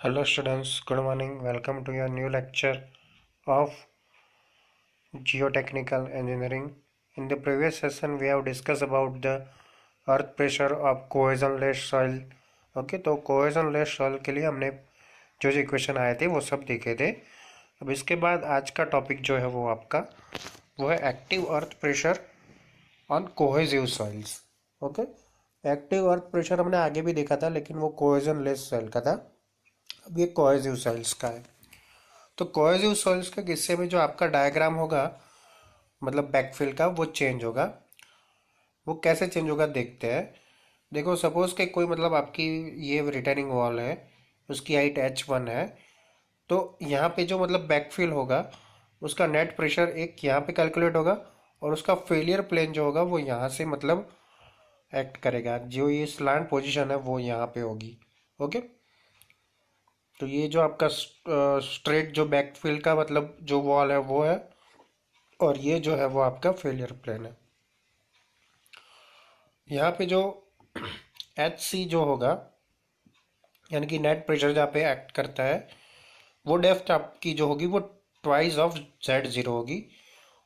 Hello students, good morning. Welcome to your new lecture of Geotechnical Engineering. In the previous session, we have discussed about the earth pressure of cohesionless soil. Okay, तो cohesionless soil के लिए हमने जो जो equation आए थे वो सब देखे थे. अब इसके बाद आज का टॉपिक जो है वो है active earth pressure on cohesive soils. Okay, active earth pressure हमने आगे भी देखा था, लेकिन वो कोहेजनलेस सॉइल का था. अब ये कोहेसिव सॉइल्स का है. तो कोहेसिव सॉइल्स के किस्से में जो आपका डायग्राम होगा, मतलब बैकफिल का, वो चेंज होगा. वो कैसे चेंज होगा देखते हैं. देखो, सपोज के कोई मतलब आपकी ये रिटर्निंग वॉल है, उसकी हाइट h1 है. तो यहाँ पे जो मतलब बैकफिल होगा, उसका नेट प्रेशर एक यहाँ पे कैलकुलेट होगा, और उसका फेलियर प्लेन जो होगा वो यहाँ से मतलब एक्ट करेगा. जो ये स्लैंट पोजीशन है वो यहाँ पे होगी. ओके, तो ये जो आपका स्ट्रेट जो बैकफिल का मतलब जो वॉल है वो है, और ये जो है वो आपका फेलियर प्लेन है. यहाँ पे जो एच सी जो होगा, यानी कि नेट प्रेशर जहाँ पे एक्ट करता है, वो डेप्थ आपकी जो होगी वो ट्वाइस ऑफ जेड जीरो होगी.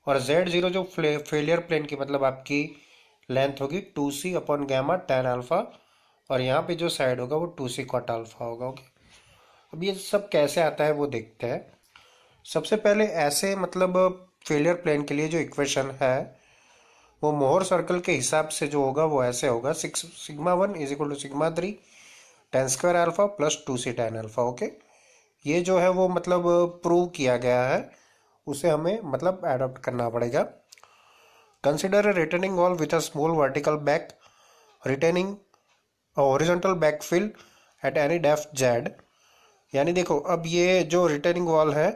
और जेड जीरो जो फेलियर प्लेन की मतलब आपकी लेंथ होगी 2c upon gamma tan alpha. और यहाँ पे जो साइड होगा वो 2c कॉट अल्फा होगा. ओके, अब ये सब कैसे आता है वो देखते हैं. सबसे पहले ऐसे मतलब फेलियर प्लेन के लिए जो इक्वेशन है वो मोहर सर्कल के हिसाब से जो होगा वो ऐसे होगा. Sigma one is equal to sigma three tan square alpha plus 2c tan alpha. Okay, ये जो है वो मतलब प्रूव किया गया है, उसे हमें मतलब एडॉप्ट करना पड़ेगा. Consider a retaining wall with a small vertical back retaining horizontal backfill eight any depth Z. यानी देखो, अब ये जो रिटेनिंग वॉल है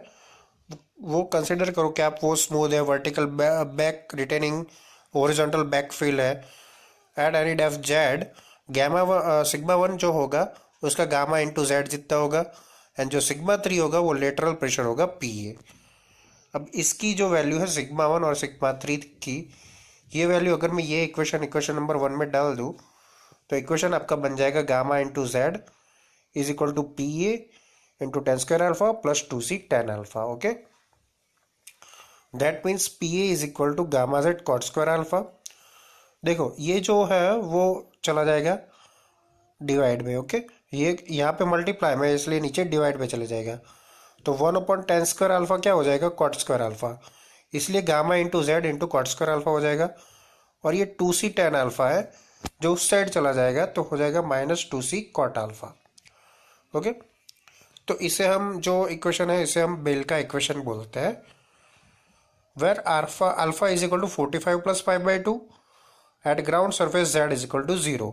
वो कंसिडर करो कि आप वो स्मूथ है, vertical back retaining horizontal backfill है at any depth z. Gamma sigma one जो होगा उसका गामा इंटू जेड जितना होगा, एंड जो सिग्मा थ्री होगा वो लेटरल प्रेशर होगा पी ए. अब इसकी जो वैल्यू है सिग्मा वन और सिग्मा थ्री की, ये वैल्यू अगर मैं ये इक्वेशन नंबर वन में डाल दूँ तो इक्वेशन आपका बन जाएगा gamma into z is equal to p a into tan square alpha plus 2c tan alpha. Okay, that means p A is equal to gamma z cot square alpha. देखो, ये जो है वो चला जाएगा डिवाइड में. ओके, ये यहाँ पे मल्टीप्लाई में, इसलिए नीचे डिवाइड में चले जाएगा. तो one upon tan square alpha क्या हो जाएगा, कॉट स्क्वायर अल्फा. इसलिए gamma into z into cot square alpha हो जाएगा. और ये 2c टेन अल्फा है जो उस साइड चला जाएगा, तो हो जाएगा minus 2c cot alpha. Okay, तो इसे हम जो इक्वेशन है इसे हम बेल का इक्वेशन बोलते हैं, where alpha alpha is equal to 45 plus 5/2 at ground surface z is equal to 0.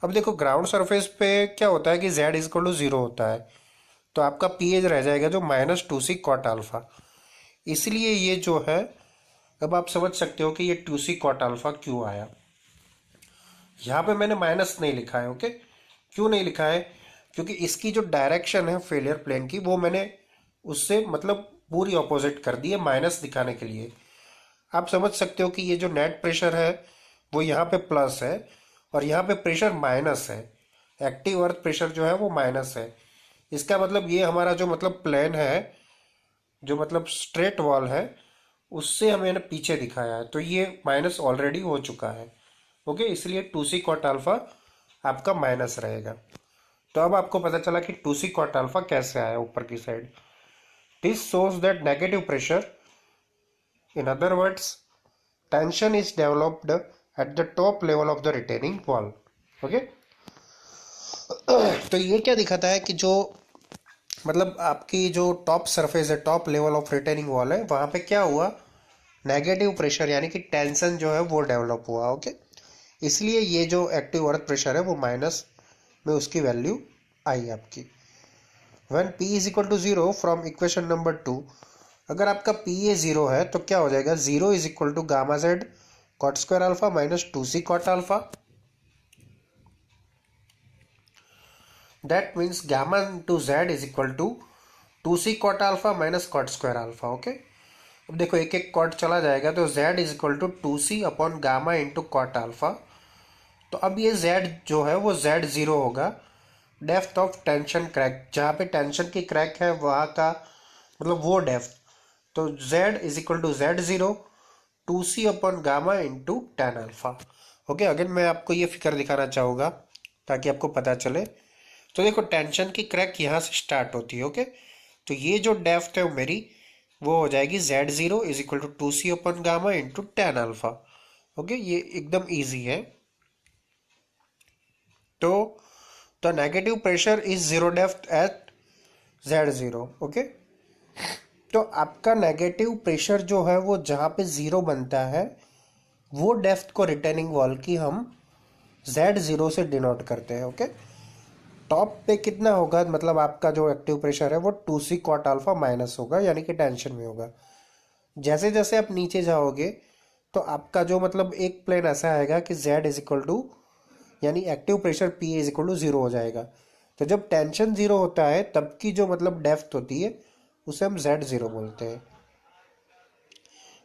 अब देखो, ग्राउंड सरफेस पे क्या होता है कि जेड इज इक्वल टू 0 होता है, तो आपका पी एज रह जाएगा जो माइनस 2c कॉट अल्फा. इसलिए ये जो है, अब आप समझ सकते हो कि ये 2c कॉट अल्फा क्यों आया. यहाँ पे मैंने माइनस नहीं लिखा है. ओके, क्यों नहीं लिखा है, क्योंकि इसकी जो डायरेक्शन है फेलियर प्लेन की वो मैंने उससे मतलब पूरी ऑपोजिट कर दी है माइनस दिखाने के लिए. आप समझ सकते हो कि ये जो नेट प्रेशर है वो यहाँ पे प्लस है और यहाँ पे प्रेशर माइनस है. एक्टिव अर्थ प्रेशर जो है वो माइनस है. इसका मतलब ये हमारा जो मतलब प्लेन है, जो मतलब स्ट्रेट वॉल है, उससे हमें ना पीछे दिखाया है, तो ये माइनस ऑलरेडी हो चुका है. ओके, इसलिए 2c कॉट अल्फा आपका माइनस रहेगा. तो अब आपको पता चला कि 2c कॉट अल्फा कैसे आया ऊपर की side. This shows that negative pressure, in other words tension is developed at the top level of the retaining wall. Okay, तो ये क्या दिखाता है कि जो मतलब आपकी जो टॉप सरफेस है, top level of retaining wall है, वहां पे क्या हुआ, नेगेटिव प्रेशर यानी कि टेंशन जो है वो डेवलप हुआ. ओके, इसलिए ये जो एक्टिव अर्थ प्रेशर है वो माइनस में उसकी वैल्यू आई आपकी. When p is equal to zero from equation number 2, अगर आपका पी ए जीरो है तो क्या हो जाएगा, zero is equal to gamma z cot square alpha minus 2c cot alpha. That means gamma into z is equal to 2c cot alpha minus cot square alpha. Okay, अब देखो एक एक cot चला जाएगा, तो z is equal to 2c upon gamma into cot alpha. तो अब ये z जो है वो z जीरो होगा, डेप्थ ऑफ टेंशन क्रैक, जहाँ पे टेंशन की क्रैक है वहाँ का मतलब वो डेप्थ। तो z is equal to Z0 2c upon gamma into tan alpha. Okay, again मैं आपको ये फिगर दिखाना चाहूँगा ताकि आपको पता चले। तो देखो टेंशन की क्रैक यहाँ से स्टार्ट होती है। ओके, तो ये जो डेप्थ है मेरी वो हो जाएगी Z0 is equal to 2c upon gamma into tan alpha. Okay, ये एकदम ईजी है। तो the negative pressure is zero depth at Z0। Okay, तो आपका नेगेटिव प्रेशर जो है वो जहाँ पे जीरो बनता है वो डेप्थ को रिटेनिंग वॉल की हम Z0 से डिनोट करते हैं। ओके, टॉप पे कितना होगा, मतलब आपका जो एक्टिव प्रेशर है वो 2c कॉट अल्फा माइनस होगा, यानी कि टेंशन में होगा। जैसे जैसे आप नीचे जाओगे तो आपका जो मतलब एक प्लेन ऐसा आएगा कि z इज इक्वल टू, यानी active pressure P is equal to zero हो जाएगा। तो जब टेंशन जीरो होता है तब की जो मतलब डेप्थ होती है उसे हम Z0 बोलते हैं।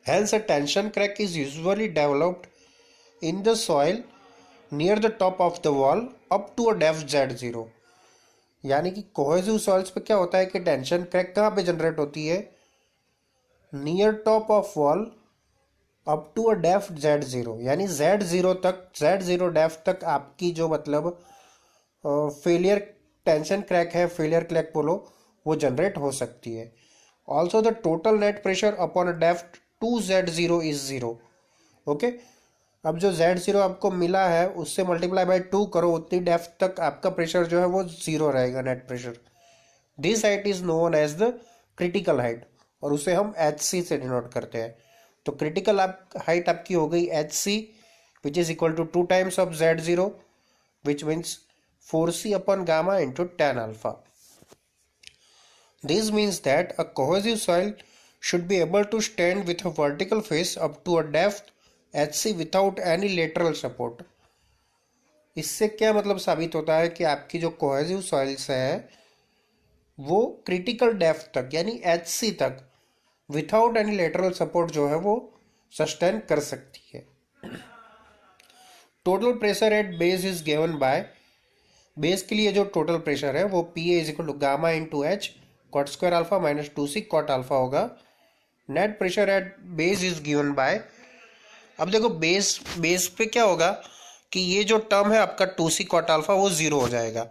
Hence a tension crack is usually developed in the soil near the top of the wall up to a depth Z0। यानी कि कोहेसिव सॉइल्स पे क्या होता है कि टेंशन क्रैक कहाँ पे जनरेट होती है, near top of wall up to a depth Z0, यानी Z0 तक, Z0 डेप्थ तक आपकी जो मतलब फेलियर टेंशन क्रैक है, फेलियर क्रैक बोलो, वो जनरेट हो सकती है। Also the total net pressure upon a depth to Z0 is zero. Okay, अब जो Z0 आपको मिला है उससे मल्टीप्लाई बाय 2 करो, उतनी डेप्थ तक आपका प्रेशर जो है वो जीरो रहेगा, net pressure. This height is known as the critical height, और उसे हम HC से डिनोट करते हैं। तो क्रिटिकल हाइट आपकी हो गई HC which is equal to 2 times of Z0 which means 4c upon gamma into tan alpha। This means that a cohesive soil should be able to stand with a vertical face up to a depth HC without any lateral support। इससे क्या मतलब साबित होता है कि आपकी जो cohesive soils है वो क्रिटिकल डेप्थ तक यानी HC तक विदाउट एनी लेटरल सपोर्ट जो है वो सस्टेन कर सकती है। Total pressure at base is given by, base के लिए जो टोटल प्रेशर है वो P A is equal to gamma into h cot square alpha minus 2c cot alpha होगा। Net pressure at base is given by, अब देखो base base पे क्या होगा कि ये जो टर्म है आपका 2c कॉट अल्फा वो जीरो हो जाएगा।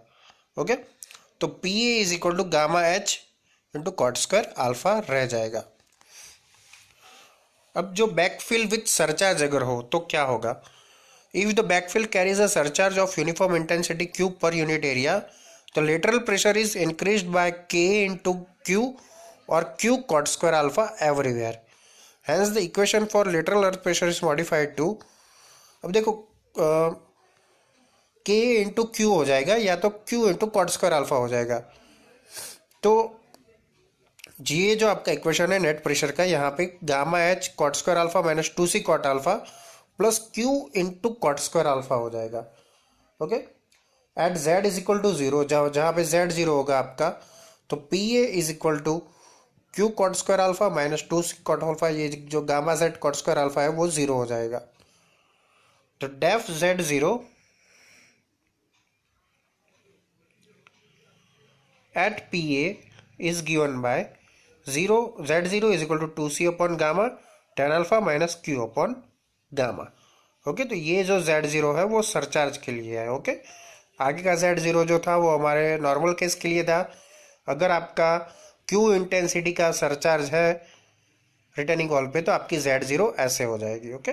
ओके, तो P A is equal to gamma H into cot square alpha रह जाएगा। अब जो बैकफिल विथ सरचार्ज अगर हो तो क्या होगा, if the backfill carries a surcharge of uniform intensity Q per unit area, तो lateral pressure is increased by K into Q और Q cot square alpha everywhere. Hence the equation for lateral earth pressure is modified to, अब देखो K into Q हो जाएगा या तो Q into cot square alpha हो जाएगा। तो ये जो आपका इक्वेशन है नेट प्रेशर का, यहाँ पे gamma H cot square alpha minus 2c cot alpha plus Q into cot square alpha हो जाएगा। Okay, at Z is equal to zero, जहाँ पे Z0 होगा आपका, तो P A is equal to Q cot square alpha minus 2c cot alpha, ये जो gamma Z cot square alpha है वो जीरो हो जाएगा। तो depth Z0 at P A is given by zero, Z0 is equal to 2c upon gamma tan alpha minus Q upon gamma. Okay, तो ये जो Z0 है वो सरचार्ज के लिए है। ओके, आगे का Z0 जो था वो हमारे नॉर्मल केस के लिए था। अगर आपका Q इंटेंसिटी का सरचार्ज है रिटर्निंग वॉल पे तो आपकी Z0 ऐसे हो जाएगी। ओके,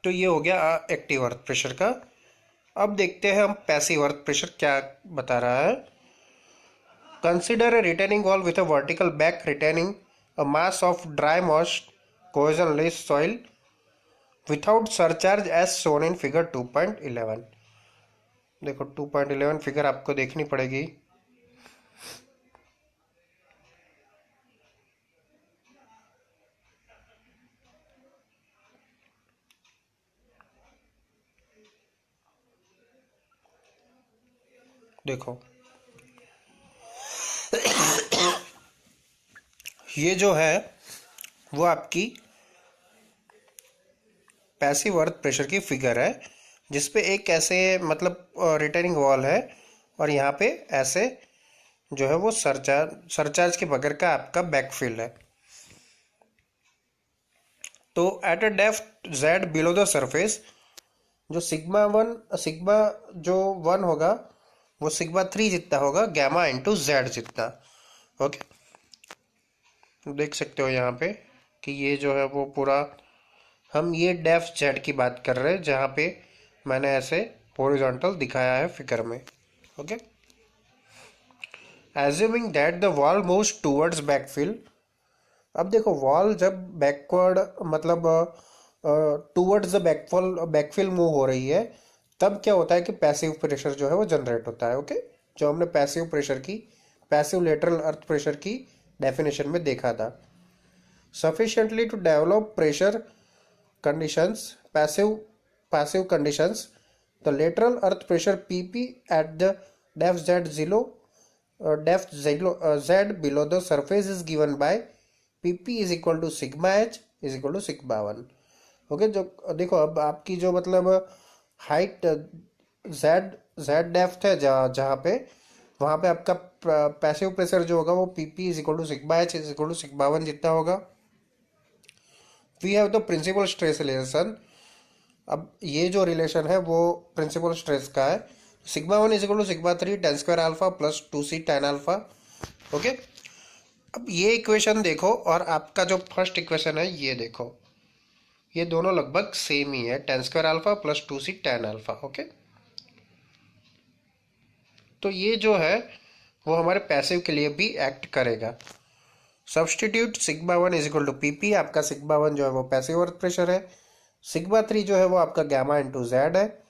तो ये हो गया एक्टिव अर्थ प्रेशर का। अब देखते हैं हम पैसिव अर्थ प्रेशर क्या बता रहा है। Consider a retaining wall with a vertical back retaining a mass of dry moist cohesionless soil without surcharge as shown in figure 2.11। देखो 2.11 फिगर आपको देखनी पड़ेगी। देखो ये जो है वो आपकी पैसिव अर्थ प्रेशर की फिगर है जिसपे एक ऐसे मतलब रिटर्निंग वॉल है और यहाँ पे ऐसे जो है वो सरचार्ज के बगैर का आपका बैकफिल है। तो at a depth Z below the surface, जो सिग्मा जो वन होगा वो सिग्मा थ्री जितना होगा गैमा इंटू जेड जितना। ओके, देख सकते हो यहाँ पे कि ये जो है वो पूरा, हम ये डेप्थ जेड की बात कर रहे हैं जहाँ पे मैंने ऐसे हॉरिजॉन्टल दिखाया है फिगर में। Okay, assuming that the wall moves towards backfill. अब देखो वॉल जब बैकवर्ड मतलब टूवर्ड्स द बैकफिल मूव हो रही है, तब क्या होता है कि पैसिव प्रेशर जो है वो जनरेट होता है। ओके, जो हमने पैसिव लेटरल अर्थ प्रेशर की डेफिनेशन में देखा था। Sufficiently to develop pressure conditions, passive conditions, the lateral earth pressure pp at the depth z below the surface is given by pp is equal to sigma h is equal to sigma 1। Okay, जो देखो अब आपकी जो मतलब height Z depth है जहाँ जहाँ पे, वहाँ पे आपका पैसिव प्रेशर जो होगा वो PP is equal to sigma H is equal to sigma one जितना होगा। We have the principal stress relation. अब ये जो रिलेशन है वो प्रिंसिपल स्ट्रेस का है। Sigma one is equal to sigma three tan square alpha plus two C tan alpha. Okay, अब ये इक्वेशन देखो और आपका जो फर्स्ट इक्वेशन है ये देखो, ये दोनों लगभग सेम ही है, tan square alpha plus two सी टेन अल्फा। ओके, तो ये जो है वो हमारे पैसिव के लिए भी एक्ट करेगा। Substitute sigma one is equal to P P, आपका सिग्मा वन जो है वो पैसिव अर्थ प्रेशर है, सिग्मा थ्री जो है वो आपका गैमा इंटू जेड है,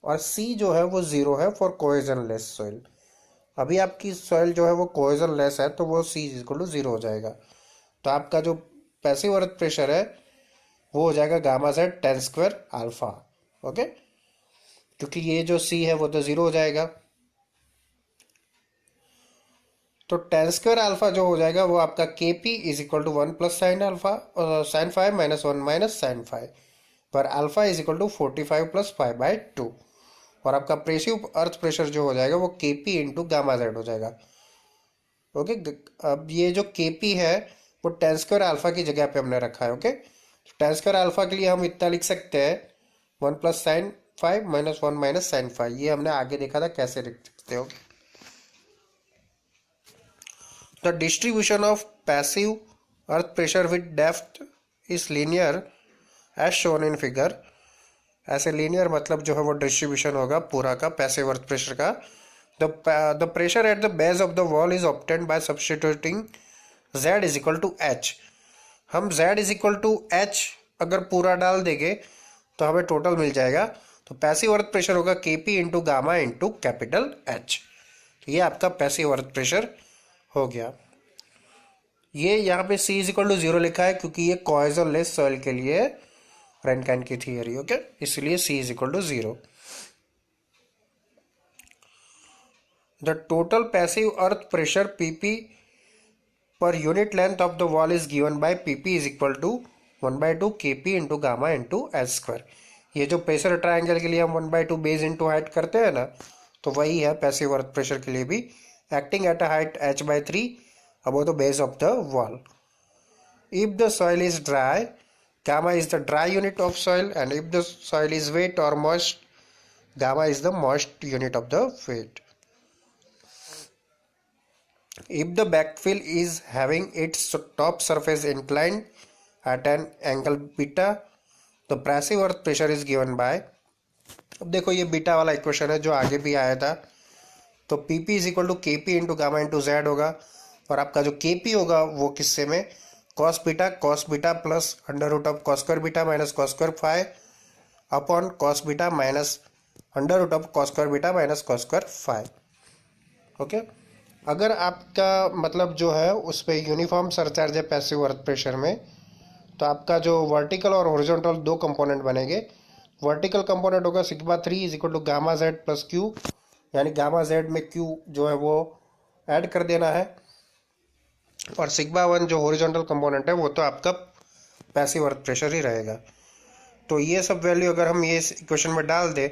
और सी जो है वो जीरो है फॉर कोहेजन लेस सॉइल। अभी आपकी सॉइल जो है वो कोहेजन लेस है तो वो सी इज इक्वल टू जीरो हो जाएगा। तो आपका जो पैसिव अर्थ प्रेशर है वो हो जाएगा gamma Z ten square alpha. Okay, क्योंकि ये जो सी है वो तो जीरो हो जाएगा, तो टेन स्क्वायर अल्फा जो हो जाएगा वो आपका K P is equal to one plus sine alpha sine phi minus one minus sine phi, पर alpha is equal to 45 plus 5/2। और आपका प्रेसिव अर्थ प्रेशर जो हो जाएगा वो के पी इंटू गामा जेड हो जाएगा। ओके, अब ये जो के पी है वो टेन स्क्वायर अल्फा की जगह पे हमने रखा है। ओके, टेन स्क्वायर अल्फा के लिए हम इतना लिख सकते हैं one plus sine phi minus one minus sine phi, ये हमने आगे देखा था कैसे लिख सकते हो। The distribution of passive earth pressure with depth is linear as shown in figure। ऐसे लीनियर मतलब जो है वो डिस्ट्रीब्यूशन होगा पूरा का पैसिव अर्थ प्रेशर का। The pressure at the base of the wall is obtained by substituting z is equal to H. हम z is equal to H अगर पूरा डाल देंगे तो हमें टोटल मिल जाएगा। तो पैसिव अर्थ प्रेशर होगा के P into gamma into capital H. तो ये आपका पैसिव अर्थ प्रेशर हो गया। ये यहाँ पे C is equal to zero लिखा है क्योंकि ये कोहेजन लेस सॉइल के लिए रैनकाइन की थियरी। ओके, इसलिए C is equal to zero. The total passive earth pressure PP per unit length of the wall is given by PP is equal to 1/2 KP into gamma into H square. ये जो pressure triangle के लिए हम 1/2 base into height करते हैं ना, तो वही है पैसिव अर्थ प्रेशर के लिए भी, acting at a height h/3 above the base of the wall. If the soil is dry, gamma is the dry unit of soil, and if the soil is wet or moist, gamma is the moist unit of the wet. If the backfill is having its top surface inclined at an angle beta, the passive earth pressure is given by, अब देखो ये beta वाला equation है जो आगे भी आया था, तो P P is equal to K P into gamma into z होगा, और आपका जो के पी होगा वो किससे में cos beta plus under root of cos square beta minus cos square phi upon cos beta minus under root of cos square beta minus cos square phi. Okay, अगर आपका मतलब जो है उस पर यूनिफॉर्म सरचार्ज है पैसिव अर्थ प्रेशर में, तो आपका जो वर्टिकल और हॉरिजॉन्टल दो कंपोनेंट बनेंगे। वर्टिकल कंपोनेंट होगा sigma three is equal to gamma z plus Q, यानी गामा जेड में क्यू जो है वो ऐड कर देना है, और सिग्मा वन जो हॉरिजॉन्टल कंपोनेंट है वो तो आपका पैसिव अर्थ प्रेशर ही रहेगा। तो ये सब वैल्यू अगर हम ये इक्वेशन में डाल दें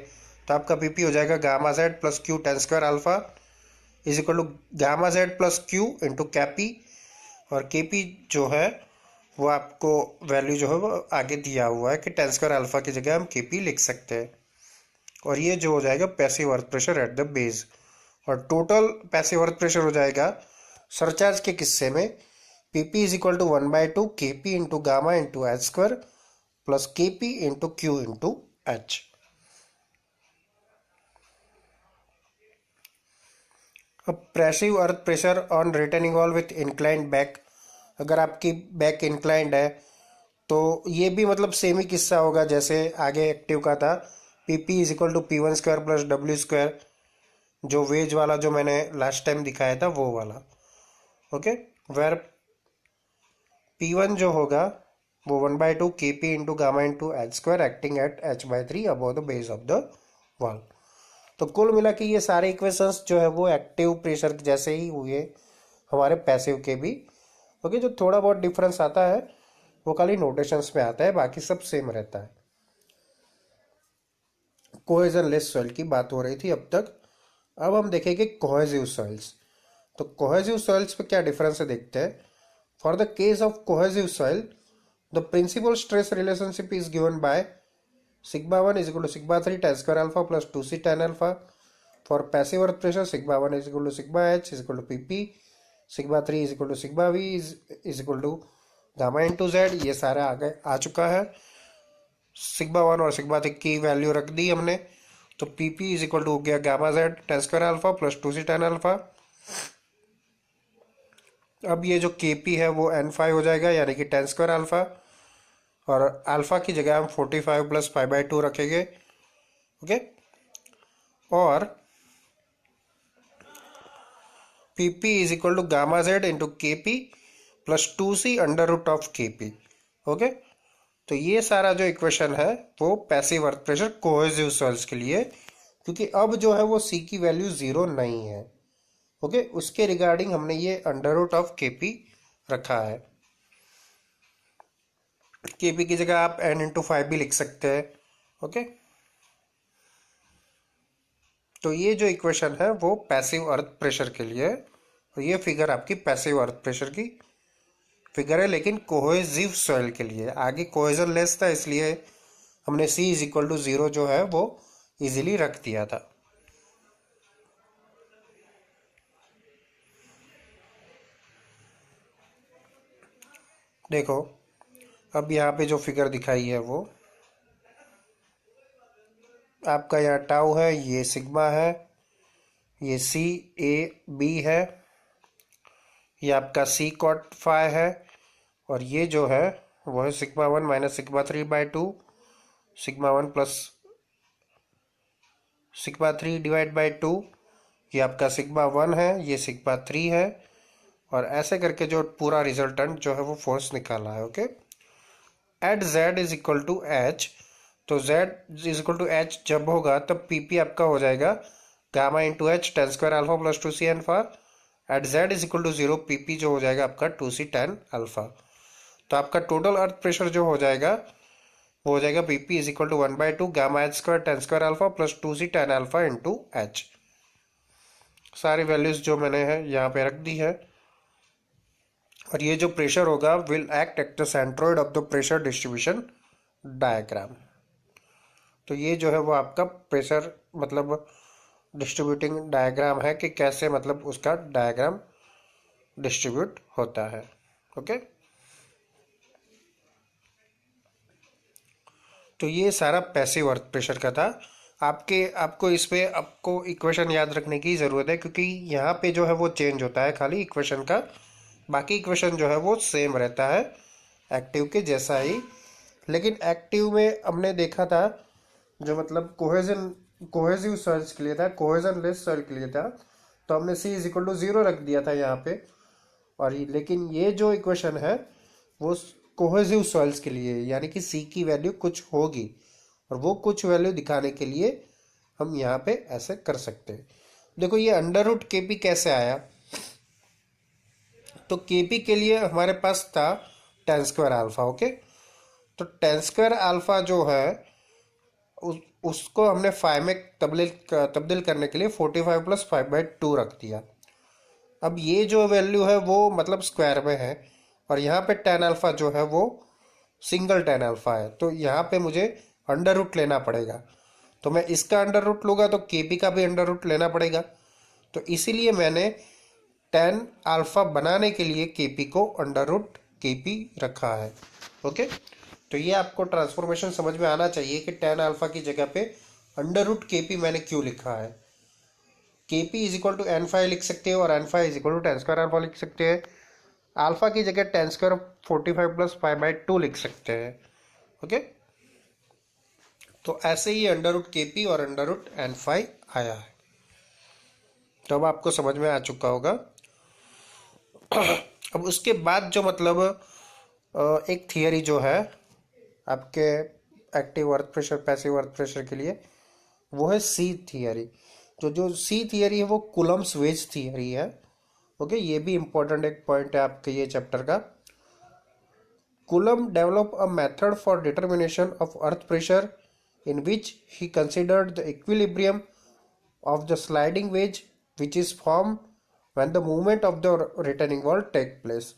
तो आपका पीपी हो जाएगा gamma z plus q tan square alpha is equal to gamma z plus q into K P, और केपी जो है वो आपको वैल्यू जो है वो आगे दिया हुआ है कि टेन स्क्वायर अल्फा की जगह हम केपी लिख सकते हैं। और ये जो हो जाएगा passive earth pressure at the base, और टोटल पैसिव अर्थ प्रेशर हो जाएगा सरचार्ज के किस्से में P P is equal to 1/2 K P into gamma into H square plus K P into q into h. अब passive earth pressure on retaining wall with inclined back, अगर आपकी back inclined है तो ये भी मतलब सेम ही किस्सा होगा जैसे आगे एक्टिव का था। P P is equal to P one square plus W square, जो वेज वाला जो मैंने लास्ट टाइम दिखाया था वो वाला। ओके, वेर पी वन जो होगा वो 1/2 के P into gamma into H square acting at h/3 above the base of the wall. तो कुल मिला के ये सारे इक्वेशंस जो है वो एक्टिव प्रेशर जैसे ही हुए हमारे पैसिव के भी। ओके, जो थोड़ा बहुत डिफरेंस आता है वो खाली नोटेशंस में आता है, बाकी सब सेम रहता है। कोहेजन लेस सॉइल की बात हो रही थी अब तक। अब हम देखेंगे कोहेसिव सॉइल्स। तो कोहेसिव सॉइल्स पे क्या डिफरेंस है देखते हैं। For the case of cohesive soil the principal stress relationship is given by sigma 1 is equal to sigma 3 tan square alpha plus 2c tan alpha. For passive earth pressure sigma 1 is equal to sigma h is equal to pp, sigma 3 is equal to sigma v is equal to gamma into z। ये सारा आगे आ चुका है। Sigma 1 और sigma 3 की value रख दी हमने, तो pp इज इक्वल टू हो गया gamma Z tan square alpha plus 2c tan alpha. अब ये जो kp है वो n5 हो जाएगा यानी कि tan स्क्वायर अल्फा, और अल्फा की जगह हम 45 प्लस 5/2 रखेंगे। ओके, और P P is equal to gamma Z into K P plus 2c under root of K P. Okay, तो ये सारा जो इक्वेशन है वो passive earth pressure cohesive soils के लिए, क्योंकि अब जो है वो सी की वैल्यू 0 नहीं है। ओके, उसके रिगार्डिंग हमने ये under root of K P रखा है। के पी की जगह आप n इंटू 5 भी लिख सकते हैं। ओके, तो ये जो इक्वेशन है वो पैसिव अर्थ प्रेशर के लिए है, और ये फिगर आपकी पैसिव अर्थ प्रेशर की फिगर है, लेकिन कोहेसिव सॉइल के लिए। आगे कोहेजन लेस था इसलिए हमने c इज इक्वल टू 0 जो है वो इजीली रख दिया था। देखो अब यहाँ पे जो फिगर दिखाई है वो आपका यहाँ टाउ है, ये सिग्मा है, ये सी ए बी है, ये आपका सी कॉट फाई है, और ये जो है वो है sigma 1 minus sigma 3/2, sigma 1 plus sigma 3 divide by 2। ये आपका सिग्मा 1 है, ये सिग्मा 3 है, और ऐसे करके जो पूरा रिजल्टेंट जो है वो फोर्स निकाला है। Okay, at z is equal to H, तो z is equal to H जब होगा तब पी पी आपका हो जाएगा gamma into H tan square alpha plus 2c alpha. At z is equal to 0 P P जो हो जाएगा आपका 2c tan अल्फा। तो आपका टोटल अर्थ प्रेशर जो हो जाएगा वो हो जाएगा P P is equal to 1/2 gamma H square tan square alpha plus 2c tan alpha into H. सारी वैल्यूज जो मैंने है यहाँ पे रख दी है, और ये जो प्रेशर होगा will act at the centroid of the pressure distribution diagram. तो ये जो है वो आपका प्रेशर मतलब डिस्ट्रीब्यूटिंग डायग्राम है कि कैसे मतलब उसका डायग्राम डिस्ट्रीब्यूट होता है। ओके, तो ये सारा पैसिव अर्थ प्रेशर का था। आपको इस पे आपको इक्वेशन याद रखने की ज़रूरत है, क्योंकि यहाँ पे जो है वो चेंज होता है खाली इक्वेशन का, बाकी इक्वेशन जो है वो सेम रहता है एक्टिव के जैसा ही। लेकिन एक्टिव में हमने देखा था जो मतलब कोहेसिव सॉइल्स के लिए था, कोहेजन लेस सॉइल के लिए था, तो हमने c इज इक्वल टू 0 रख दिया था यहाँ पे। और लेकिन ये जो इक्वेशन है वो कोहेसिव सॉइल्स के लिए, यानी कि c की वैल्यू कुछ होगी, और वो कुछ वैल्यू दिखाने के लिए हम यहाँ पे ऐसे कर सकते हैं। देखो ये अंडर रूट के पी कैसे आया, तो के पी के लिए हमारे पास था tan स्क्वायर अल्फा। ओके, तो टेन स्क्वायर अल्फा जो है उसको हमने फाइव में तब्दील करने के लिए 45 प्लस 5/2 रख दिया। अब ये जो वैल्यू है वो मतलब स्क्वायर में है, और यहाँ पे टेन अल्फा जो है वो सिंगल टेन अल्फा है, तो यहाँ पे मुझे अंडर रूट लेना पड़ेगा। तो मैं इसका अंडर रूट लूँगा तो केपी का भी अंडर रूट लेना पड़ेगा। तो इसीलिए मैंने टेन अल्फा बनाने के लिए केपी को अंडर रूट केपी रखा है। ओके, तो ये आपको ट्रांसफॉर्मेशन समझ में आना चाहिए कि टेन अल्फा की जगह पे अंडर रूट केपी मैंने क्यों लिखा है। KP is equal to N phi लिख सकते हैं और N phi is equal to tan square alpha लिख सकते हैं। अल्फा की जगह टेन स्क्वायर 45 प्लस 5/2 लिख सकते हैं। ओके, तो ऐसे ही अंडर रूट केपी और अंडर रूट एन फाइव आया है। तो अब आपको समझ में आ चुका होगा। अब उसके बाद जो मतलब एक थियरी जो है आपके active earth pressure passive earth pressure के लिए, वो है सी थियरी। तो जो सी थियरी है वो कूलम्स वेज थियरी है। ओके, ये भी इंपॉर्टेंट एक पॉइंट है आपके ये चैप्टर का। Coulomb develop a method for determination of earth pressure in which he considered the equilibrium of the sliding wedge which is formed when the movement of the returning wall take place.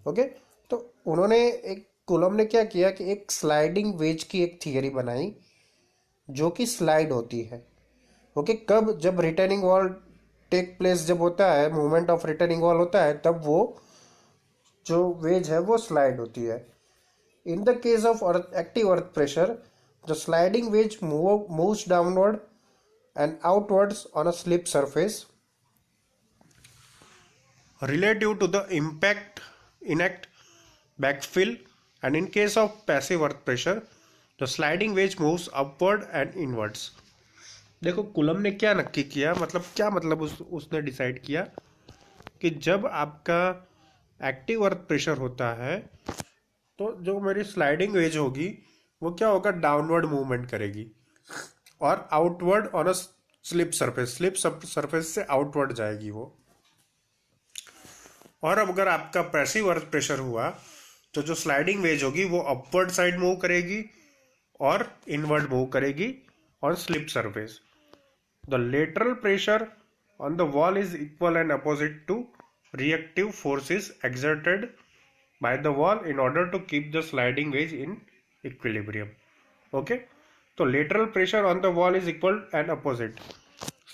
Okay, तो उन्होंने एक coulomb ने क्या किया कि एक sliding veg की एक थियरी बनाई जो कि स्लाइड होती है। ओके, कब? जब रिटर्निंग वॉल टेक प्लेस जब होता है, मूवमेंट ऑफ रिटर्निंग वॉल होता है, तब वो जो वेज है वो स्लाइड होती है। In the case of active earth pressure, the sliding wedge moves downward and outwards on a slip surface relative to the impact backfill, and in case of passive earth pressure, the sliding wedge moves upward and inwards. देखो coulomb ने क्या नक्की किया, मतलब क्या मतलब उसने decide किया कि जब आपका एक्टिव अर्थ प्रेशर होता है तो जो मेरी स्लाइडिंग वेज होगी वो क्या होगा, डाउनवर्ड मूवमेंट करेगी और outward on a slip surface से आउटवर्ड जाएगी वो। और अब अगर आपका पैसिव अर्थ प्रेशर हुआ तो जो स्लाइडिंग वेज होगी वो अपवर्ड साइड मूव करेगी और इनवर्ड मूव करेगी on slip surface. The lateral pressure on the wall is equal and opposite to reactive forces exerted by the wall in order to keep the sliding wedge in equilibrium. Okay, तो lateral pressure on the wall is equal and opposite.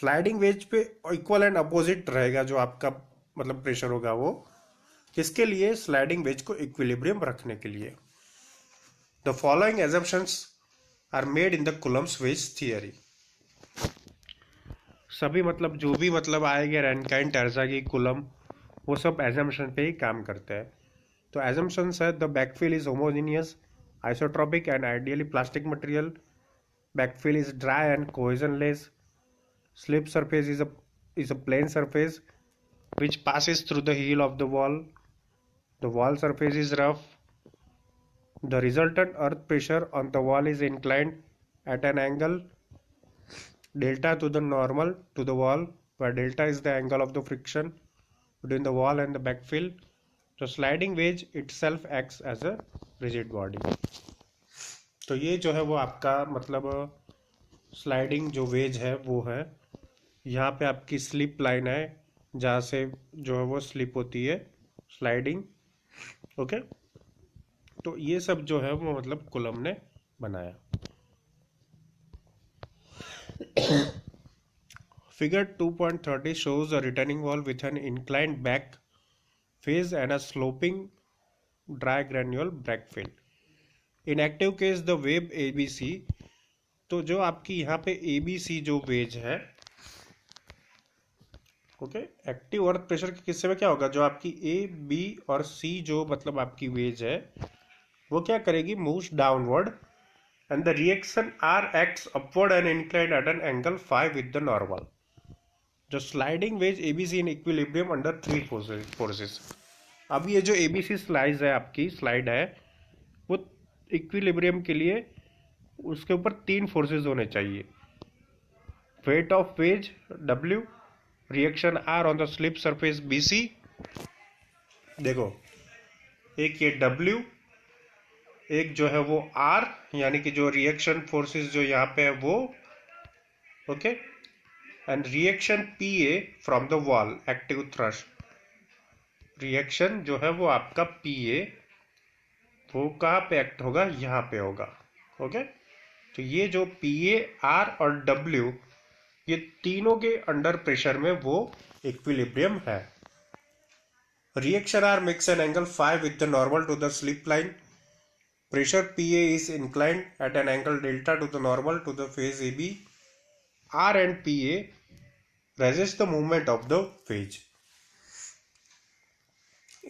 Sliding wedge पे equal and opposite रहेगा जो आपका मतलब pressure होगा वो किसके लिए, स्लाइडिंग वेज को इक्विलिब्रियम रखने के लिए। The following assumptions are made in the Coulomb's wedge theory. सभी मतलब जो भी मतलब आएंगे रैनकाइन, टर्जागी, कूलम, वो सब एजम्पशन पे ही काम करते हैं। तो assumptions है the backfill is homogeneous, isotropic and ideally plastic material. Backfill is dry and cohesionless. Slip surface is a plane surface which passes through the heel of the wall. The wall surface is rough. The resultant earth pressure on the wall is inclined at an angle delta to the normal to the wall, where delta is the angle of the friction between the wall and the backfill. तो sliding wedge itself acts as a rigid body. तो ये जो है वो आपका मतलब sliding जो veg है वो है, यहाँ पे आपकी स्लिप लाइन है जहाँ से जो है वो स्लिप होती है स्लाइडिंग। ओके, तो ये सब जो है वो मतलब कूलम ने बनाया। Figure 2.30 shows a retaining wall with an inclined back face and a sloping dry granule backfill. In active case the wave ABC, तो जो आपकी यहाँ पे ABC जो वेज है, ओके, एक्टिव अर्थ प्रेशर के किस्से में क्या होगा, जो आपकी A, B और C जो मतलब आपकी वेज है वो क्या करेगी, moves downward and the reaction R acts upward and inclined at an angle 5 with the normal. जो sliding wedge ABC in equilibrium under 3 forces. अब ये जो ABC स्लाइड है आपकी स्लाइड है वो इक्विलिब्रियम के लिए उसके ऊपर 3 फोर्सेस होने चाहिए। Weight of ways W, reaction R on the slip surface BC। देखो एक ये W, एक जो है वो आर, यानी कि जो रिएक्शन फोर्सेस जो यहाँ पे है वो, okay, and reaction P A from the wall, active thrust. Reaction जो है वो आपका पी ए, वो कहाँ पे एक्ट होगा, यहाँ पे होगा, ओके। तो ये जो पी ए, आर और डब्ल्यू, ये तीनों के अंडर प्रेशर में वो इक्विलिब्रियम है। Reaction R makes an angle phi with the normal to the slip line. Pressure PA is inclined at an angle delta to the normal to the phase AB. R and PA resist the movement of the phase.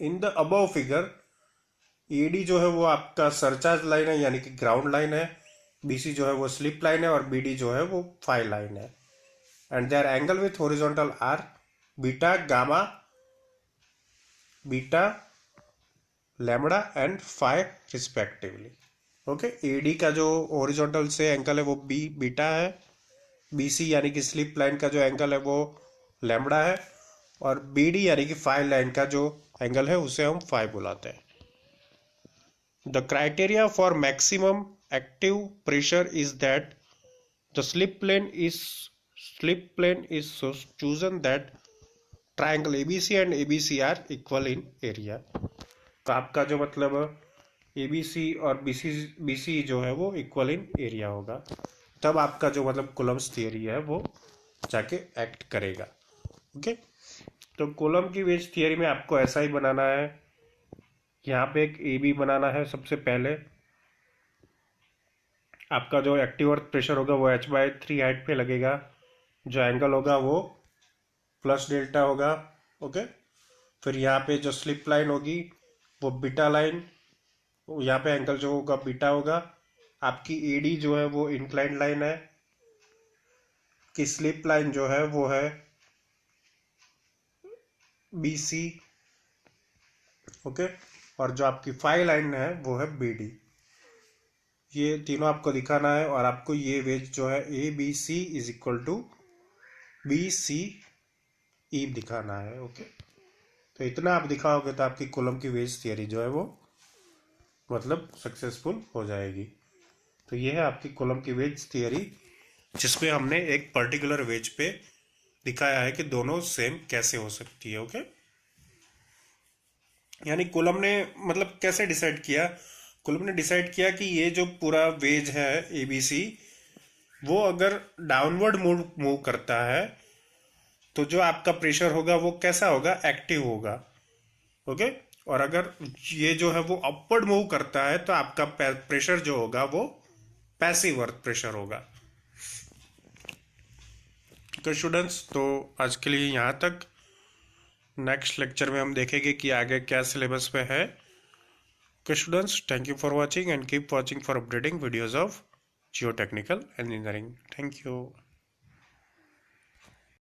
In the above figure, AD जो है वो आपका surcharge line है, यानी कि ground line है, BC जो है वो स्लिप लाइन है, और BD जो है वो फाई लाइन है, and their angle with horizontal are beta, gamma, beta, lambda and phi respectively, okay. AD का जो हॉरिजॉन्टल से एंगल है वो बीटा है, बीसी यानी कि स्लिप लाइन का जो एंगल है वो लैम्बडा है, और बीडी यानी कि फाई लाइन का जो एंगल है उसे हम फाई बुलाते हैं। The criteria for maximum active pressure is that the slip plane is chosen that triangle ABC and ABC are equal in area. तो आपका जो मतलब एबीसी और बीसी जो है वो इक्वल इन एरिया होगा, तब आपका जो मतलब कूलम्स थियरी है वो जाके एक्ट करेगा, ओके। तो कूलम की वेज थियरी में आपको ऐसा ही बनाना है। यहाँ पे एक ए बी बनाना है। सबसे पहले आपका जो एक्टिव अर्थ प्रेशर होगा वो h/3 हाइट पे लगेगा, जो एंगल होगा वो प्लस डेल्टा होगा, ओके। फिर यहाँ पे जो स्लिप लाइन होगी वो बीटा लाइन, यहाँ पे एंगल जो होगा बीटा होगा। आपकी एडी जो है वो इंक्लाइंड लाइन है, कि स्लिप लाइन जो है वो है बीसी, ओके, और जो आपकी फाई लाइन है वो है बीडी। ये तीनों आपको दिखाना है, और आपको ये वेज जो है A B C is equal to B C E दिखाना है, ओके। तो इतना आप दिखाओगे तो आपकी कूलम की वेज थियरी जो है वो मतलब सक्सेसफुल हो जाएगी। तो ये है आपकी कूलम की वेज थियरी, जिसमें हमने एक पर्टिकुलर वेज पे दिखाया है कि दोनों सेम कैसे हो सकती है, ओके। यानी कूलम ने मतलब कैसे डिसाइड किया, कूलम ने डिसाइड किया कि ये जो पूरा वेज है एबीसी, वो अगर डाउनवर्ड मूव करता है तो जो आपका प्रेशर होगा वो कैसा होगा, एक्टिव होगा, ओके। और अगर ये जो है वो अपवर्ड मूव करता है तो आपका प्रेशर जो होगा वो पैसिव अर्थ प्रेशर होगा। तो स्टूडेंट्स, तो आज के लिए यहाँ तक। नेक्स्ट लेक्चर में हम देखेंगे कि आगे क्या सिलेबस में है। Okay students, thank you for watching and keep watching for updating videos of geotechnical engineering. Thank you.